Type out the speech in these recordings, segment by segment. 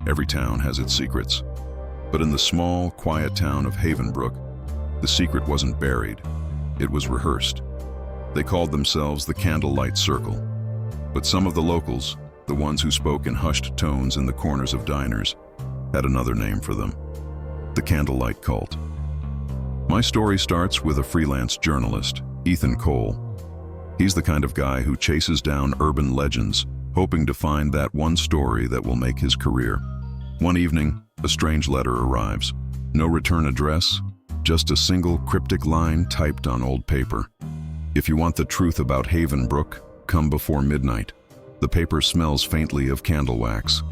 Every town has its secrets. But in the small, quiet town of Havenbrook, the secret wasn't buried. It was rehearsed. They called themselves the Candlelight Circle. But some of the locals, the ones who spoke in hushed tones in the corners of diners, had another name for them: the Candlelight Cult. My story starts with a freelance journalist, Ethan Cole. He's the kind of guy who chases down urban legends, hoping to find that one story that will make his career. One evening, a strange letter arrives. No return address, just a single cryptic line typed on old paper. If you want the truth about Havenbrook, come before midnight. The paper smells faintly of candle wax.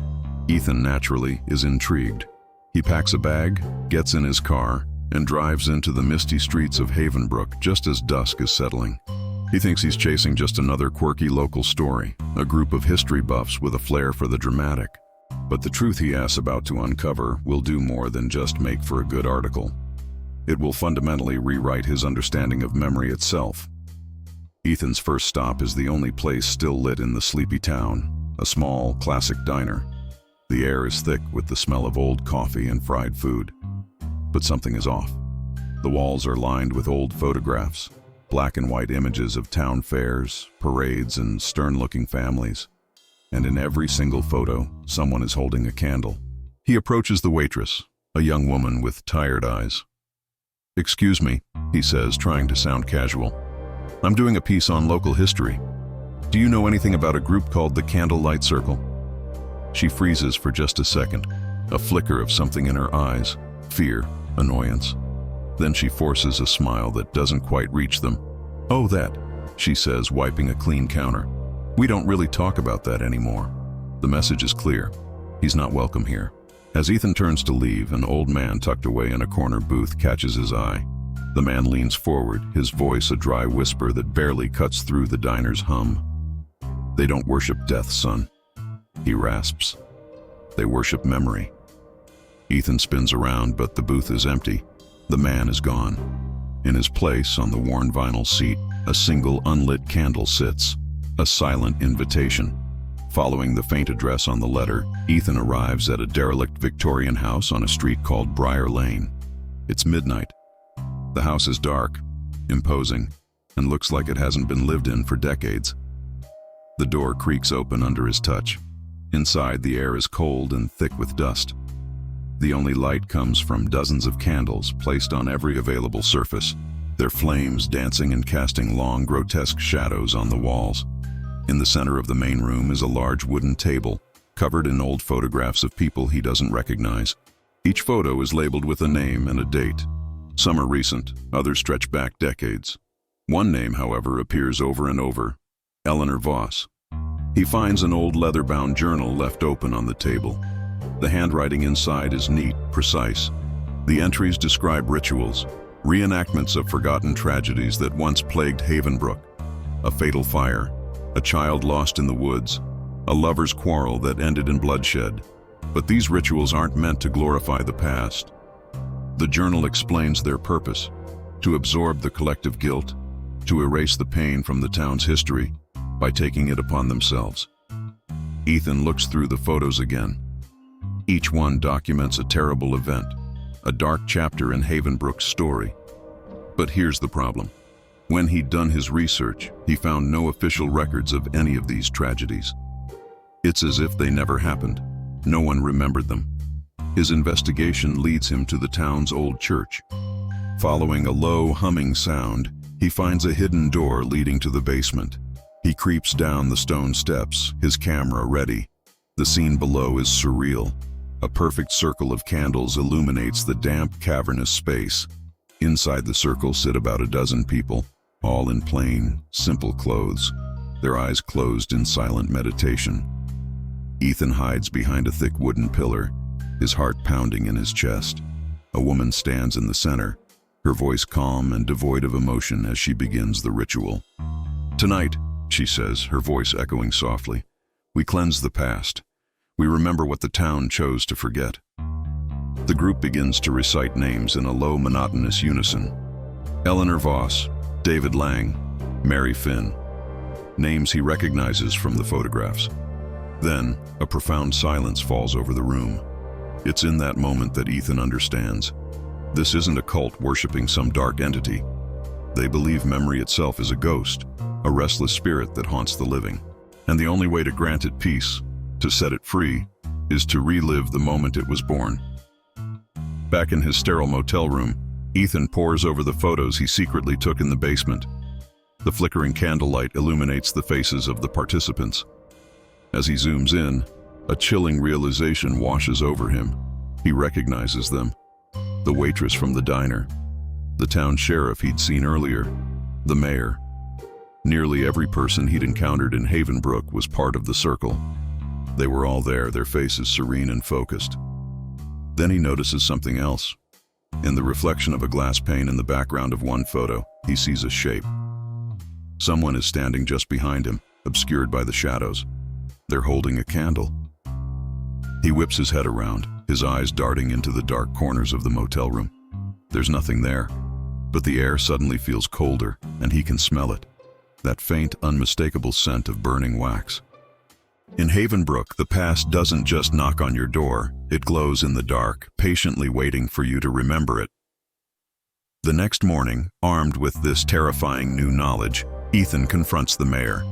Ethan, naturally, is intrigued. He packs a bag, gets in his car, and drives into the misty streets of Havenbrook just as dusk is settling. He thinks he's chasing just another quirky local story, a group of history buffs with a flair for the dramatic. But the truth he asks about to uncover will do more than just make for a good article. It will fundamentally rewrite his understanding of memory itself. Ethan's first stop is the only place still lit in the sleepy town, a small, classic diner. The air is thick with the smell of old coffee and fried food. But something is off. The walls are lined with old photographs, black and white images of town fairs, parades, and stern-looking families. And in every single photo, someone is holding a candle. He approaches the waitress, a young woman with tired eyes. "Excuse me," he says, trying to sound casual. "I'm doing a piece on local history. Do you know anything about a group called the Candlelight Circle?" She freezes for just a second, a flicker of something in her eyes, fear, annoyance. Then she forces a smile that doesn't quite reach them. "Oh, that," she says, wiping a clean counter. "We don't really talk about that anymore." The message is clear. He's not welcome here. As Ethan turns to leave, an old man tucked away in a corner booth catches his eye. The man leans forward, his voice a dry whisper that barely cuts through the diner's hum. "They don't worship death, son," he rasps. "They worship memory." Ethan spins around, but the booth is empty. The man is gone. In his place, on the worn vinyl seat, a single unlit candle sits, a silent invitation. Following the faint address on the letter, Ethan arrives at a derelict Victorian house on a street called Briar Lane. It's midnight. The house is dark, imposing, and looks like it hasn't been lived in for decades. The door creaks open under his touch. Inside, the air is cold and thick with dust. The only light comes from dozens of candles placed on every available surface, their flames dancing and casting long, grotesque shadows on the walls. In the center of the main room is a large wooden table, covered in old photographs of people he doesn't recognize. Each photo is labeled with a name and a date. Some are recent, others stretch back decades. One name, however, appears over and over: Eleanor Voss. He finds an old leather-bound journal left open on the table. The handwriting inside is neat, precise. The entries describe rituals, reenactments of forgotten tragedies that once plagued Havenbrook: a fatal fire, a child lost in the woods, a lover's quarrel that ended in bloodshed. But these rituals aren't meant to glorify the past. The journal explains their purpose: to absorb the collective guilt, to erase the pain from the town's history by taking it upon themselves. Ethan looks through the photos again. Each one documents a terrible event, a dark chapter in Havenbrook's story. But here's the problem. When he'd done his research, he found no official records of any of these tragedies. It's as if they never happened. No one remembered them. His investigation leads him to the town's old church. Following a low, humming sound, he finds a hidden door leading to the basement. He creeps down the stone steps, his camera ready. The scene below is surreal. A perfect circle of candles illuminates the damp, cavernous space. Inside the circle sit about a dozen people, all in plain, simple clothes, their eyes closed in silent meditation. Ethan hides behind a thick wooden pillar, his heart pounding in his chest. A woman stands in the center, her voice calm and devoid of emotion as she begins the ritual. "Tonight," she says, her voice echoing softly, "we cleanse the past. We remember what the town chose to forget." The group begins to recite names in a low, monotonous unison. Eleanor Voss, David Lang, Mary Finn. Names he recognizes from the photographs. Then, a profound silence falls over the room. It's in that moment that Ethan understands. This isn't a cult worshipping some dark entity. They believe memory itself is a ghost, a restless spirit that haunts the living. And the only way to grant it peace, to set it free, is to relive the moment it was born. Back in his sterile motel room, Ethan pores over the photos he secretly took in the basement. The flickering candlelight illuminates the faces of the participants. As he zooms in, a chilling realization washes over him. He recognizes them. The waitress from the diner, the town sheriff he'd seen earlier, the mayor. Nearly every person he'd encountered in Havenbrook was part of the circle. They were all there, their faces serene and focused. Then he notices something else. In the reflection of a glass pane in the background of one photo, he sees a shape. Someone is standing just behind him, obscured by the shadows. They're holding a candle. He whips his head around, his eyes darting into the dark corners of the motel room. There's nothing there, but the air suddenly feels colder, and he can smell it. That faint, unmistakable scent of burning wax. In Havenbrook, the past doesn't just knock on your door, it glows in the dark, patiently waiting for you to remember it. The next morning, armed with this terrifying new knowledge, Ethan confronts the mayor.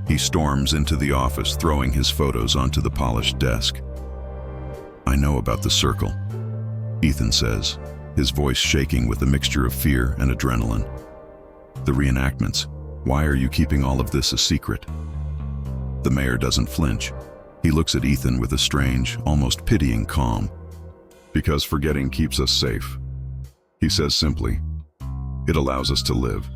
He storms into the office, throwing his photos onto the polished desk. "I know about the circle," Ethan says, his voice shaking with a mixture of fear and adrenaline. "The reenactments. Why are you keeping all of this a secret?" The mayor doesn't flinch. He looks at Ethan with a strange, almost pitying calm. "Because forgetting keeps us safe," he says simply. "It allows us to live."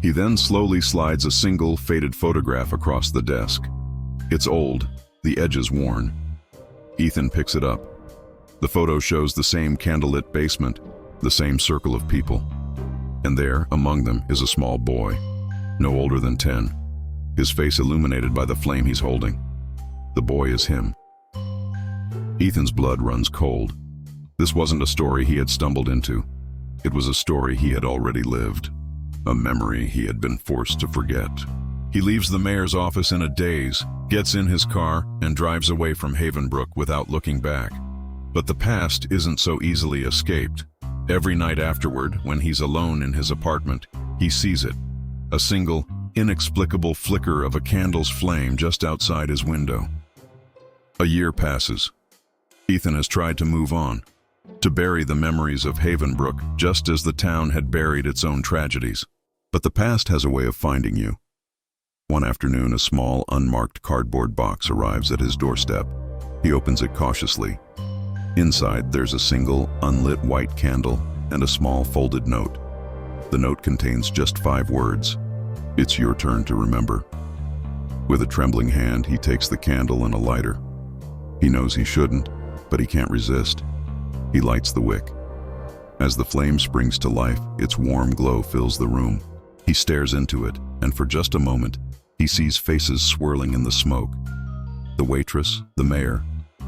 He then slowly slides a single, faded photograph across the desk. It's old, the edges worn. Ethan picks it up. The photo shows the same candlelit basement, the same circle of people. And there, among them, is a small boy, no older than 10, his face illuminated by the flame he's holding. The boy is him. Ethan's blood runs cold. This wasn't a story he had stumbled into. It was a story he had already lived, a memory he had been forced to forget. He leaves the mayor's office in a daze, gets in his car, and drives away from Havenbrook without looking back. But the past isn't so easily escaped. Every night afterward, when he's alone in his apartment, he sees it. A single, inexplicable flicker of a candle's flame just outside his window. A year passes. Ethan has tried to move on, to bury the memories of Havenbrook just as the town had buried its own tragedies. But the past has a way of finding you. One afternoon, a small, unmarked cardboard box arrives at his doorstep. He opens it cautiously. Inside, there's a single, unlit white candle and a small folded note. The note contains just 5 words. "It's your turn to remember." With a trembling hand, he takes the candle and a lighter. He knows he shouldn't, but he can't resist. He lights the wick. As the flame springs to life, its warm glow fills the room. He stares into it, and for just a moment, he sees faces swirling in the smoke. The waitress, the mayor,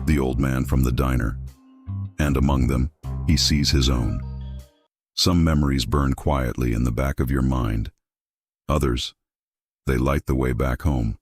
the old man from the diner. And among them, he sees his own. Some memories burn quietly in the back of your mind. Others, they light the way back home.